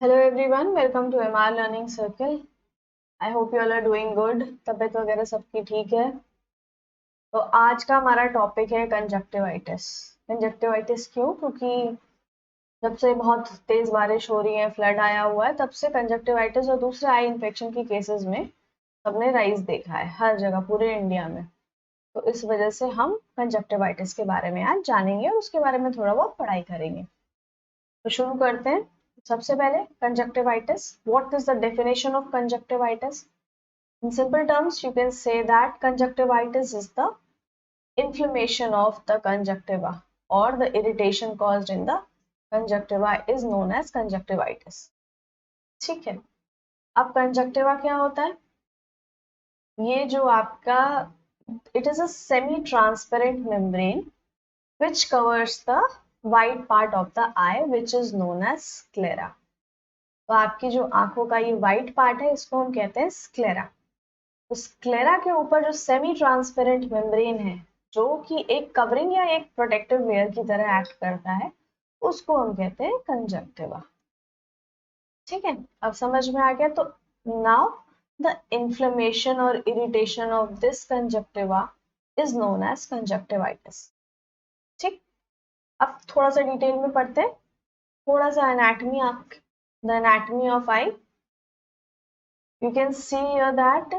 Hello everyone, welcome to MR learning circle. I hope you all are doing good. तबीयत वगैरह सबकी ठीक है। तो आज का हमारा टॉपिक है कंजक्टिवाइटिस। कंजक्टिवाइटिस क्यों? क्योंकि जब से बहुत तेज बारिश हो रही है, फ्लड आया हुआ है, तब से कंजक्टिवाइटिस और दूसरे आई इन्फेक्शन की केसेस में सबने राइज देखा है हर जगह, पूरे इंडिया में। तो इस वजह से हम कंजक्टिवाइटिस के बारे में आज जानेंगे और उसके बारे में थोड़ा बहुत पढ़ाई करेंगे। तो शुरू करते हैं। सबसे पहले conjunctivitis, what is the definition of conjunctivitis? In simple terms, you can say that conjunctivitis is the inflammation of the conjunctiva or the irritation caused in the conjunctiva is known as conjunctivitis. ठीक है। अब conjunctiva क्या होता है? ये जो आपका it is a semi-transparent membrane which covers the white part of the eye which is known as sclera. तो आपकी जो आंखों का ये व्हाइट पार्ट है, इसको हम कहते हैं स्क्लेरा। तो स्क्लेरा के ऊपर जो सेमी ट्रांसपेरेंट मेम्ब्रेन है, जो कि एक कवरिंग या एक प्रोटेक्टिव लेयर की तरह एक्ट करता है, उसको हम कहते हैं कंजक्टिवा। ठीक है, अब समझ में आ गया। तो नाउ द इन्फ्लेमेशन और irritation of this conjunctiva is known as conjunctivitis. ठीक, अब थोड़ा सा डिटेल में पढ़ते हैं। थोड़ा सा एनाटमी, आप the anatomy of I, you can see here that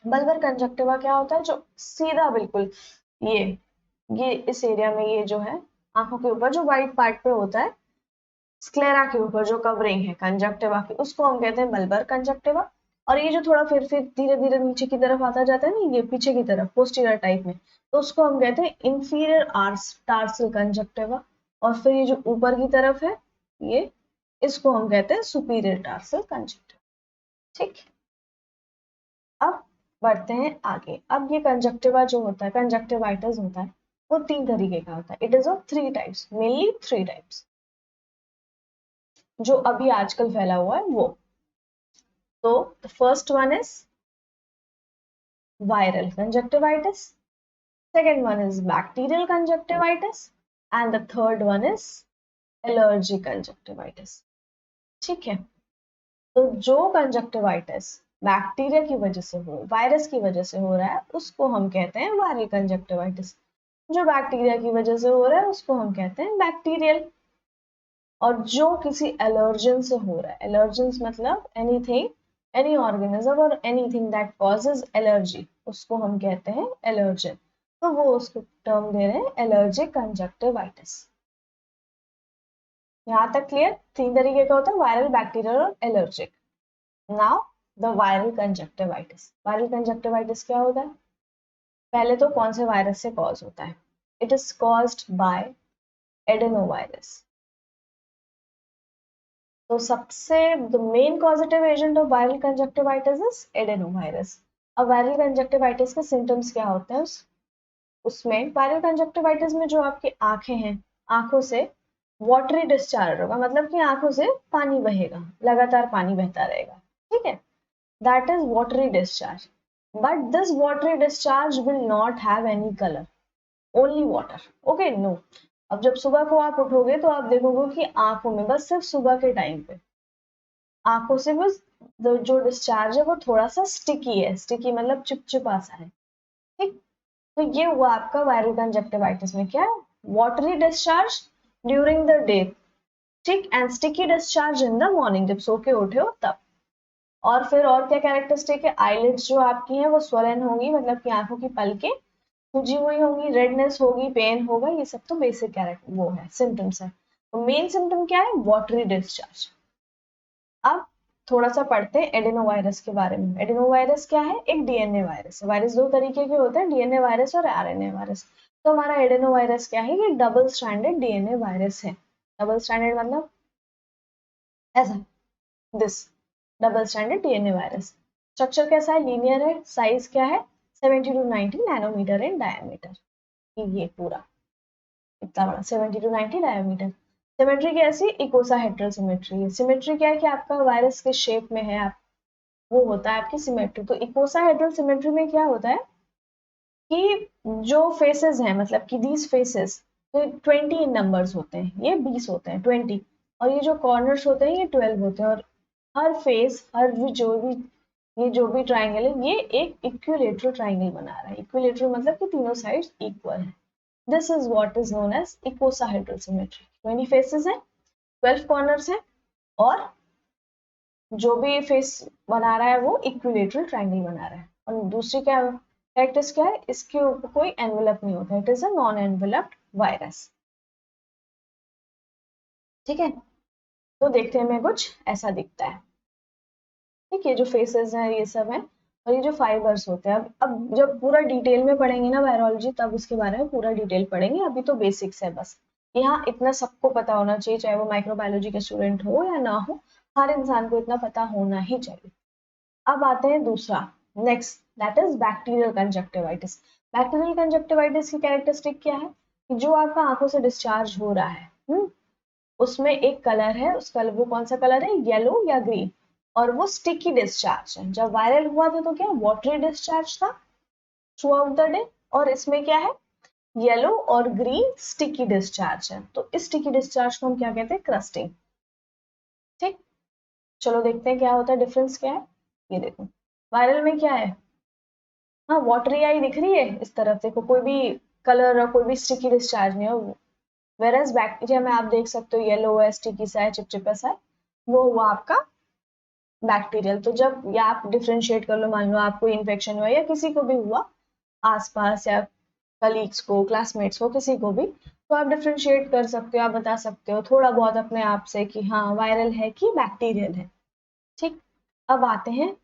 bulbar conjunctiva क्या होता है? जो सीधा बिल्कुल ये इस एरिया में, ये जो है आंखों के ऊपर जो व्हाइट पार्ट पे होता है, स्क्लेरा के ऊपर जो कवरिंग है कंजक्टिवा की, उसको हम कहते हैं बल्बर कंजक्टिवा। और ये जो थोड़ा फिर धीरे धीरे नीचे की तरफ आता जाता है ना, ये पीछे की तरफ पोस्टीरियर टाइप में, तो उसको हम कहते हैं इंफीरियर आर्स टार्सल कंजक्टिवा। और फिर ये जो ऊपर की तरफ है, ये इसको हम कहते हैं सुपीरियर टार्सल कंजक्टिवा। ठीक, अब बढ़ते हैं आगे। अब ये कंजक्टिवा जो होता है, कंजक्टिवाइटिस होता है, वो 3 तरीके का होता है। It is of 3 types, mainly 3 types, जो अभी आजकल फैला हुआ है वो। तो the first one is viral conjunctivitis, second one is bacterial conjunctivitis, and the third one is allergy conjunctivitis. ठीक है, तो जो कंजक्टिवाइटिस बैक्टीरिया की वजह से हो, वायरस की वजह से हो रहा है, उसको हम कहते हैं वायरल कंजक्टिवाइटिस। जो बैक्टीरिया की वजह से हो रहा है, उसको हम कहते हैं बैक्टीरियल। और जो किसी एलर्जन से हो रहा है, एलर्जेंस मतलब एनीथिंग, एनी ऑर्गेनिज्म और एनीथिंग दैट कॉजेज एलर्जी, उसको हम कहते हैं एलर्जन। तो वो उसको टर्म दे रहे हैं एलर्जिक कंजक्टिवाइटिस। यहाँ तक क्लियर? 3 तरीके का होता है, वायरल, बैक्टीरियल और allergic. Now the viral conjunctivitis. Viral conjunctivitis क्या होता है? पहले तो कौन से वायरस से कॉज होता है? It is caused by adenovirus. तो सबसे the main causative agent of viral conjunctivitis is adenovirus. अब वायरल कंजक्टिवाइटिस के सिम्टम्स क्या होते हैं? उसमें वायरल कंजक्टिवाइटिस में जो आपकी आंखें हैं, आंखों से वाटरी डिस्चार्ज होगा, मतलब कि आंखों से पानी बहेगा, लगातार पानी बहता रहेगा। ठीक है, that is watery discharge. But this watery discharge will not have any colour, only water. Okay, no. अब जब सुबह को आप उठोगे तो आप देखोगे कि आंखों में, बस सिर्फ सुबह के टाइम पे आंखों से बस जो डिस्चार्ज है वो थोड़ा सा स्टिकी है। स्टिकी मतलब चिपचिपा सा है। ठीक, तो ये हुआ आपका वायरल कंजक्टिवाइटिस में क्या है? Watery discharge during the day, ठीक, and sticky discharge in the morning, जब सो के उठे हो तब। और फिर और क्या कैरेक्टरिस्टिक है? आईलिड्स जो आपकी हैं वो स्वलन होगी, मतलब कि आंखों की पलकें सूजी हुई होंगी, रेडनेस होगी, पेन होगा, ये सब तो बेसिक कैरेक्टर वो है, सिम्टम्स है। तो मेन सिम्टम क्या है? Watery discharge. अब थोड़ा सा पढ़ते हैं एडेनोवायरस के बारे में। एडेनोवायरस क्या है? एक डीएनए वायरस है। वायरस 2 तरीके के होते हैं, डीएनए वायरस और आरएनए वायरस। तो हमारा एडेनोवायरस क्या है? ये डबल स्ट्रैंडेड डीएनए वायरस है। डबल स्ट्रैंडेड मतलब ऐसा, this double stranded DNA virus. Structure कैसा है? लीनियर है। साइज क्या है? 70 to 90 नैनोमीटर इन डायमीटर। ये पूरा इतना बड़ा 70 to 90 डायमीटर। सिमेट्री कैसी? इकोसाहेड्रल सिमेट्री है। सिमेट्री क्या है कि आपका वायरस के शेप में है, आप वो होता है आपकी सिमेट्री। तो इकोसाहेड्रल सिमेट्री में क्या होता है कि जो फेसेस हैं, मतलब कि दीज फेसेस, तो 20 इन नंबर्स होते हैं, ये 20 होते हैं, 20। और ये जो कॉर्नर्स होते हैं ये 12 होते हैं, और हर फेस, ये जो भी ट्राइंगल है ये एक इक्विलेटरल ट्राइंगल बना रहा है। इक्विलेटरल मतलब कि तीनों साइड्स इक्वल है। This is what is known as icosahedral symmetry. 20 faces है, 12 कॉर्नर्स है, और जो भी फेस बना रहा है वो इक्विलेटरल ट्राइंगल बना रहा है। और दूसरी क्या कैरेक्टर्स क्या है, इसके ऊपर कोई एनवेलप नहीं होता, it is a non enveloped virus. ठीक है, तो देखने में कुछ ऐसा दिखता है। ठीक है, जो फेसेस हैं ये सब है, और ये जो फाइबर्स होते हैं, अब जब पूरा डिटेल में पढ़ेंगे ना बायोलॉजी, तब उसके बारे में पूरा डिटेल पढ़ेंगे। अभी तो बेसिक्स है बस। यहाँ इतना सबको पता होना चाहिए, चाहे वो माइक्रोबायोलॉजी के स्टूडेंट हो या ना हो, हर इंसान को इतना पता होना ही चाहिए। अब आते हैं दूसरा, next, that is bacterial conjunctivitis. Bacterial conjunctivitis की कैरेक्टरिस्टिक क्या है, जो आपका आंखों से डिस्चार्ज हो रहा है, उसमें एक कलर है, उस कलर, वो कौन सा कलर है, येलो या ग्रीन, और वो स्टिकी डिस्चार्ज है। जब वायरल हुआ था तो क्या वाटरी डिस्चार्ज था थ्रू आउट द डे, और इसमें क्या है, येलो और ग्रीन स्टिकी डिस्चार्ज है। तो इस स्टिकी डिस्चार्ज को हम क्या कहते हैं, क्रस्टिंग। ठीक, चलो देखते हैं क्या होता है, डिफरेंस क्या है। ये देखो, वायरल में क्या है, हाँ वाटरी आई दिख रही है इस तरफ, देखो कोई भी कलर और कोई भी स्टिकी डिस्चार्ज नहीं है। वेरएस बैक्टीरिया में आप देख सकते हो येलो है, स्टिकी सा है, चिपचिपा सा है, वो हुआ आपका बैक्टीरियल। तो जब या आप डिफ्रेंशिएट कर लो, मान लो आपको इन्फेक्शन हुआ या किसी को भी हुआ आसपास, या कलीग्स को, क्लासमेट्स को, किसी को भी, तो आप डिफ्रेंशिएट कर सकते हो, आप बता सकते हो थोड़ा बहुत अपने आप से कि हाँ वायरल है कि बैक्टीरियल है। ठीक, अब आते हैं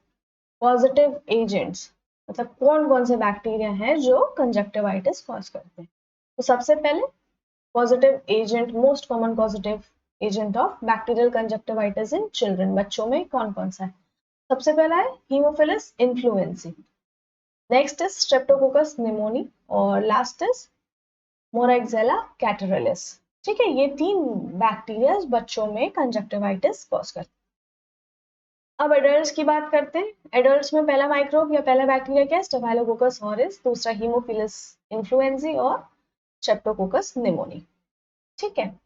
पॉजिटिव एजेंट्स, मतलब कौन कौन से बैक्टीरिया हैं जो कंजक्टिवाइटिस कॉज करते हैं। तो सबसे पहले positive agent, most common positive agent of bacterial conjunctivitis in children, बच्चों में कौन कौन सा है। सबसे पहला है Haemophilus influenzae, next is Streptococcus pneumoniae, और लास्ट इज मोरक्सेला कैटरलिस। ठीक है, ये तीन बैक्टीरिया बच्चों में कंजक्टिवाइटिस कॉज करते हैं। अब एडल्ट्स की बात करते हैं। एडल्ट्स में पहला माइक्रोब या पहला बैक्टीरिया क्या है, स्टेफाइलोकोकस ऑरिस, दूसरा हीमोफिलस इन्फ्लुएंसी, और स्ट्रेप्टोकोकस निमोनी। ठीक है,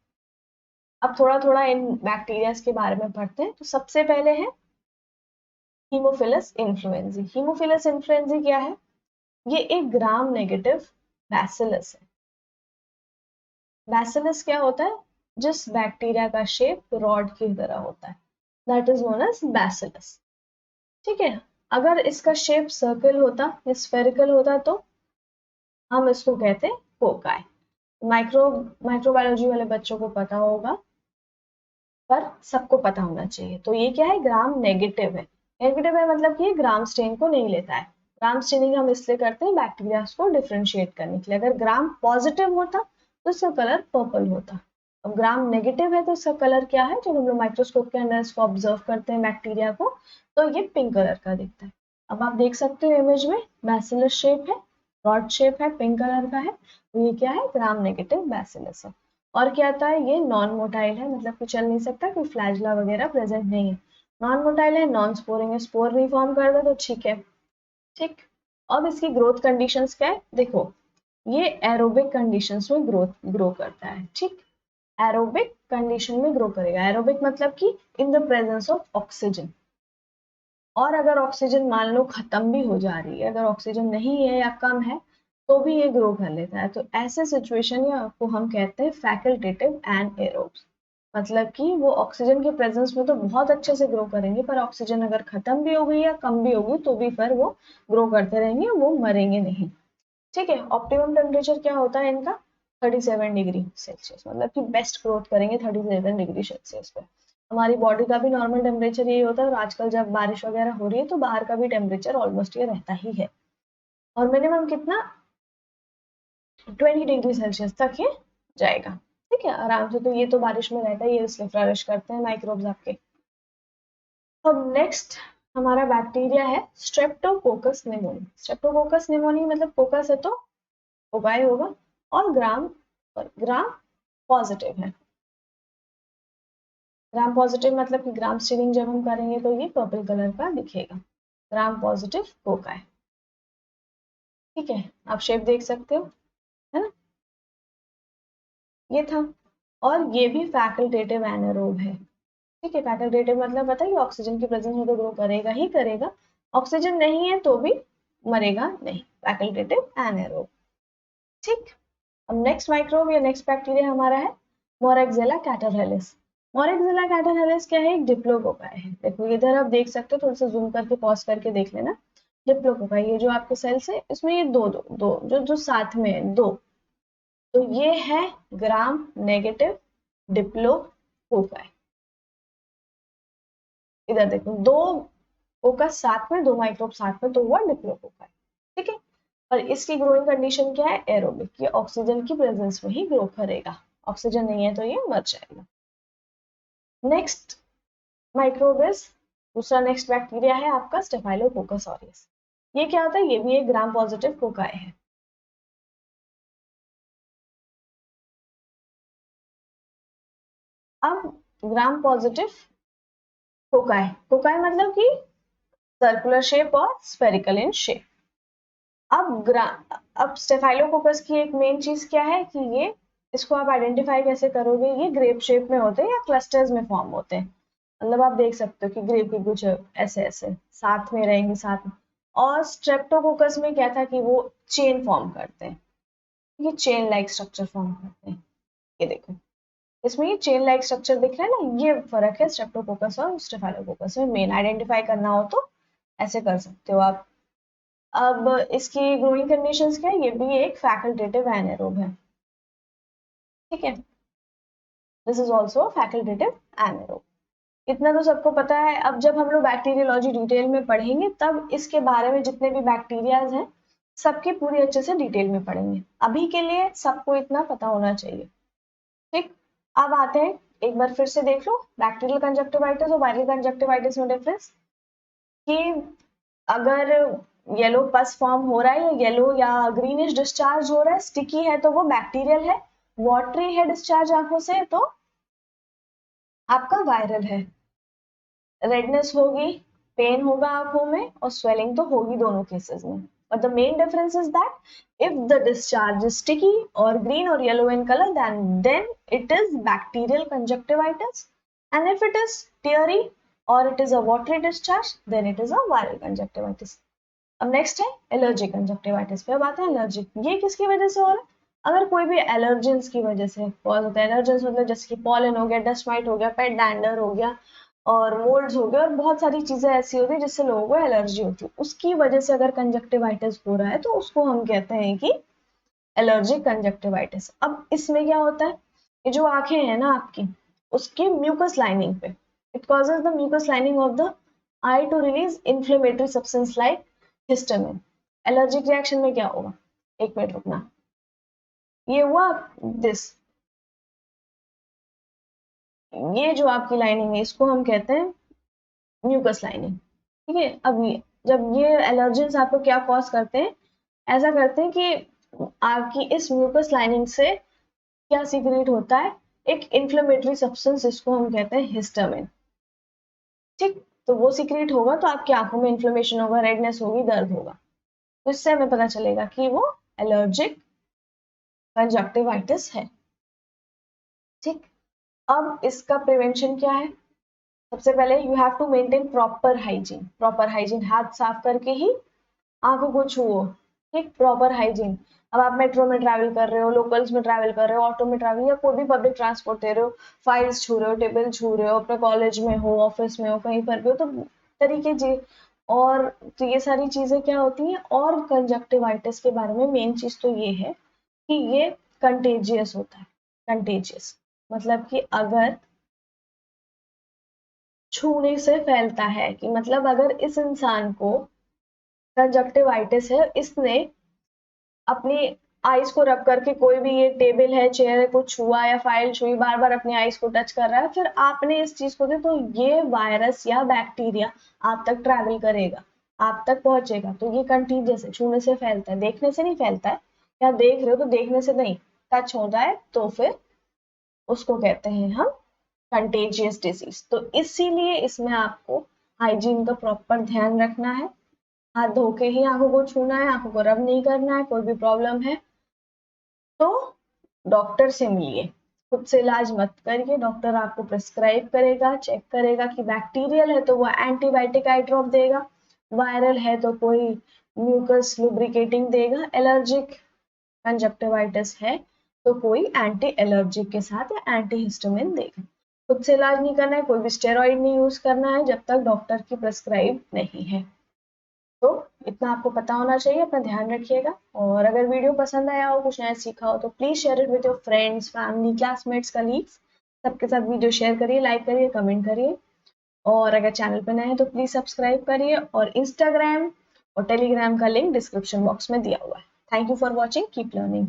अब थोड़ा थोड़ा इन बैक्टीरियाज के बारे में पढ़ते हैं। तो सबसे पहले है हीमोफिलस इन्फ्लुएंजी। हीमोफिलस इन्फ्लुएंजी क्या है, ये एक ग्राम नेगेटिव बैसिलस है। बैसिलस क्या होता है, जिस बैक्टीरिया का शेप रॉड की तरह होता है, that is known as bacillus. ठीक है, अगर इसका शेप सर्कल होता या स्फेरिकल होता तो हम इसको कहते हैं फोकाई। माइक्रोबायोलॉजी वाले बच्चों को पता होगा, पर सबको पता होना चाहिए। तो ये क्या है, ग्राम नेगेटिव है। नेगेटिव है मतलब कि ग्राम स्टेन को नहीं लेता है। ग्राम स्टेनिंग हम इसलिए करते हैं बैक्टीरिया को डिफरेंशिएट करने के लिए। अगर ग्राम पॉजिटिव होता तो इसका कलर पर्पल होता। अब ग्राम नेगेटिव है तो इसका कलर क्या है, जब हम लोग माइक्रोस्कोप के अंदर इसको ऑब्जर्व करते हैं बैक्टीरिया को, तो ये पिंक कलर का दिखता है। अब आप देख सकते हो इमेज में बैसिलस शेप है, रॉड शेप है, पिंक कलर का है, तो ये क्या है, ग्राम नेगेटिव बैसिलस है। और क्या आता है, ये नॉन मोटाइल है, मतलब कि चल नहीं सकता, कोई फ्लैजला वगैरह प्रेजेंट नहीं है। नॉन मोटाइल है, नॉन स्पोरिंग है, स्पोर नहीं फॉर्म कर दो तो ठीक है। ठीक, अब इसकी ग्रोथ कंडीशंस क्या है, देखो ये एरोबिक कंडीशंस में ग्रो करता है। ठीक, एरोबिक कंडीशन में ग्रो करेगा। एरोबिक मतलब कि in the presence of oxygen. और अगर ऑक्सीजन मान लो खत्म भी हो जा रही है, अगर ऑक्सीजन नहीं है या कम है, तो भी ये ग्रो कर लेता है। तो ऐसे सिचुएशन को हम कहते हैं फैकल्टेटिव एनएरोब्स, मतलब कि वो ऑक्सीजन के प्रेजेंस में तो बहुत अच्छे से ग्रो करेंगे, पर ऑक्सीजन अगर खत्म भी हो गई या कम भी होगी तो भी पर वो ग्रो करते रहेंगे, वो मरेंगे नहीं। ठीक है, ऑप्टिमम टेम्परेचर क्या होता है इनका, 37 डिग्री सेल्सियस, मतलब कि बेस्ट ग्रोथ करेंगे 37 डिग्री सेल्सियस पे। हमारी बॉडी का भी नॉर्मल टेम्परेचर यही होता है, और आजकल जब बारिश वगैरह हो रही है तो बाहर का भी टेम्परेचर ऑलमोस्ट ये रहता ही है। और मिनिमम कितना, 20 डिग्री सेल्सियस तक ये जाएगा। ठीक है, आराम से। तो ये तो बारिश में रहता ही है, इसलिए फ्लरिश करते हैं माइक्रोब्स आपके। अब नेक्स्ट हमारा बैक्टीरिया है स्ट्रेप्टोकोकस निमोनी। स्ट्रेप्टोकोकस निमोनी मतलब कोकस है तो उगाए होगा, और ग्राम पॉजिटिव है। ग्राम पॉजिटिव मतलब कि ग्राम स्टेनिंग जब हम करेंगे तो ये पर्पल कलर का दिखेगा। ग्राम पॉजिटिव कोका है। ठीक है, आप शेप देख सकते हो, है ना, ये था। और ये भी फैकल्टेटिव एनारोब है। ठीक है, फैकल्टेटिव मतलब पता है कि ऑक्सीजन की प्रेजेंस में तो ग्रो करेगा ही करेगा, ऑक्सीजन नहीं है तो भी मरेगा नहीं, फैकल्टेटिव एनारोब। ठीक, अब नेक्स्ट माइक्रोब या नेक्स्ट बैक्टीरिया हमारा है मोरेक्सिला कैटरहेलिस। मोरेक्सिला कैटरहेलिस क्या है, एक डिप्लोकोकाई है। देखो इधर आप देख सकते हो, थोड़ा सा जूम करके पॉज करके देख लेना। डिप्लोकोकाई, ये जो आपके सेल्स है इसमें ये दो दो दो जो जो साथ में है दो, तो ये है ग्राम नेगेटिव डिप्लोकोकाई। इधर देखो दो फोकस साथ में, दो माइक्रोब साथ में, तो हुआ डिप्लोकोकाई। ठीक है, और इसकी ग्रोइंग कंडीशन क्या है, एरोबिक, ये ऑक्सीजन की प्रेजेंस में ही ग्रो करेगा, ऑक्सीजन नहीं है तो ये मर जाएगा। नेक्स्ट माइक्रोब इज, दूसरा नेक्स्ट बैक्टीरिया है आपका स्टेफाइलोकोकस ऑरियस। ये क्या होता है, ये भी एक ग्राम पॉजिटिव कोकाई है। अब ग्राम पॉजिटिव कोकाई, कोकाई मतलब कि सर्कुलर शेप और स्फेरिकल इन शेप। अब स्टेफाइलोकोकस की एक मेन चीज क्या है कि ये, इसको आप आइडेंटिफाई कैसे करोगे, ये ग्रेप शेप में होते हैं या क्लस्टर्स में फॉर्म होते हैं। मतलब आप देख सकते हो कि ग्रेप के कुछ ऐसे ऐसे साथ में रहेंगे साथ में। और स्ट्रेप्टोकोकस में क्या था कि वो चेन फॉर्म करते हैं, ये चेन लाइक स्ट्रक्चर फॉर्म करते हैं। ये देखो इसमें ये चेन लाइक स्ट्रक्चर दिख रहा है ना, ये फर्क है स्ट्रेप्टोकोकस और स्टेफाइलोकोकस में। मेन आइडेंटिफाई करना हो तो ऐसे कर सकते हो आप। अब इसकी ग्रोइंग कंडीशंस क्या है, ये भी एक फैकल्टेटिव एनारोब है। ठीक है, this is also facultative anaerobe. इतना तो सबको पता है। अब जब हम लोग बैक्टीरियोलॉजी डिटेल में पढ़ेंगे तब इसके बारे में जितने भी बैक्टीरियाज हैं सबकी पूरी अच्छे से डिटेल में पढ़ेंगे। अभी के लिए सबको इतना पता होना चाहिए। ठीक, अब आते हैं, एक बार फिर से देख लो बैक्टीरियल कंजक्टिवाइटिस और वायरल कंजक्टिवाइटिस में डिफरेंस, कि अगर येलो पस फॉर्म हो रहा है या येलो या ग्रीनिश डिस्चार्ज हो रहा है, स्टिकी है तो वो बैक्टीरियल है, वाटरी है डिस्चार्ज आंखों से तो आपका वायरल है। रेडनेस होगी, पेन होगा आंखों में और स्वेलिंग तो होगी दोनों केसेस में। But the main difference is that if the discharge is sticky or green or yellow in color, then it is bacterial conjunctivitis, and if it is teary or it is a watery discharge, then it is a viral conjunctivitis. अब next है allergic conjunctivitis पे। अब आते हैं allergic, ये किसकी वजह से हो रहा है, अगर कोई भी एलर्जेंस की वजह से कॉज होता है। एलर्जेंस मतलब जैसे कि पॉलन हो गया, डस्ट माइट हो गया, पेट डैंडर हो गया और मोल्ड्स हो गए और बहुत सारी चीजें ऐसी होती है जिससे लोगों को एलर्जी होती है, उसकी वजह से अगर कंजक्टिवाइटिस हो रहा है तो उसको हम कहते हैं कि एलर्जिक कंजक्टिवाइटिस। अब इसमें क्या होता है, ये जो आंखें हैं ना आपकी, उसकी म्यूकस लाइनिंग पे, it causes the mucus lining of the eye to release inflammatory substance like histamine. Allergic reaction में क्या होगा, एक मिनट रुकना, ये हुआ दिस, ये जो आपकी लाइनिंग है इसको हम कहते हैं म्यूकस लाइनिंग। ठीक है, अब ये जब ये एलर्जेंस आपको क्या कॉज करते हैं, ऐसा करते हैं कि आपकी इस म्यूकस लाइनिंग से क्या सीक्रेट होता है, एक इन्फ्लेमेटरी सब्सटेंस जिसको हम कहते हैं हिस्टामिन। ठीक, तो वो सीक्रेट होगा तो आपकी आंखों में इन्फ्लेमेशन होगा, रेडनेस होगी, दर्द होगा, तो इससे हमें पता चलेगा कि वो एलर्जिक कंजक्टिवाइटिस है। ठीक, अब इसका प्रिवेंशन क्या है, सबसे पहले you have to maintain proper hygiene. Proper hygiene, हाथ साफ करके ही आंखों को छुओ। ठीक, प्रॉपर हाइजीन। अब आप मेट्रो में ट्रैवल कर रहे हो, लोकल्स में ट्रैवल कर रहे हो, ऑटो में ट्रैवल या कोई भी पब्लिक ट्रांसपोर्ट दे रहे हो, फाइल्स छू रहे हो, टेबल छू रहे हो, अपने कॉलेज में हो, ऑफिस में हो, कहीं पर भी हो, तो तरीके जी। और तो ये सारी चीजें क्या होती हैं, और कंजक्टिवाइटिस के बारे में मेन चीज तो ये है कि ये कंटेजियस होता है। कंटेजियस मतलब कि अगर छूने से फैलता है, कि मतलब अगर इस इंसान को कंजक्टिवाइटिस है, इसने अपनी आईज को रब करके कोई भी ये टेबल है, चेयर है, कुछ छुआ या फाइल छुई, बार बार अपनी आईज को टच कर रहा है, फिर आपने इस चीज को दे, तो ये वायरस या बैक्टीरिया आप तक ट्रैवल करेगा, आप तक पहुंचेगा। तो ये कंटीजियस है, छूने से फैलता है, देखने से नहीं फैलता है। या देख रहे हो तो देखने से नहीं, टच होता है तो फिर उसको कहते हैं हम कंटेजियस डिजीज। तो इसीलिए इसमें आपको हाइजीन का प्रॉपर ध्यान रखना है, हाथ धो के ही आंखों को छूना है, आंखों को रब नहीं करना है। कोई भी प्रॉब्लम है तो डॉक्टर से मिलिए, खुद से इलाज मत करिए, डॉक्टर आपको प्रिस्क्राइब करेगा, चेक करेगा कि बैक्टीरियल है तो वो एंटीबायोटिक आई ड्रॉप देगा, वायरल है तो कोई म्यूकस लुब्रिकेटिंग देगा, एलर्जिक कंजक्टिवाइटिस है तो कोई एंटी एलर्जिक के साथ या एंटी हिस्टामिन देगा। खुद से इलाज नहीं करना है, कोई भी स्टेरॉइड नहीं यूज करना है जब तक डॉक्टर की प्रिस्क्राइब नहीं है। तो इतना आपको पता होना चाहिए, अपना ध्यान रखिएगा। और अगर वीडियो पसंद आया हो, कुछ नया सीखा हो तो please share it with your friends, family, classmates, colleagues, सबके साथ वीडियो शेयर करिए, लाइक करिए, कमेंट करिए। और अगर चैनल पर नए हैं तो प्लीज सब्सक्राइब करिए, और इंस्टाग्राम और टेलीग्राम का लिंक डिस्क्रिप्शन बॉक्स में दिया हुआ है। Thank you for watching, keep learning.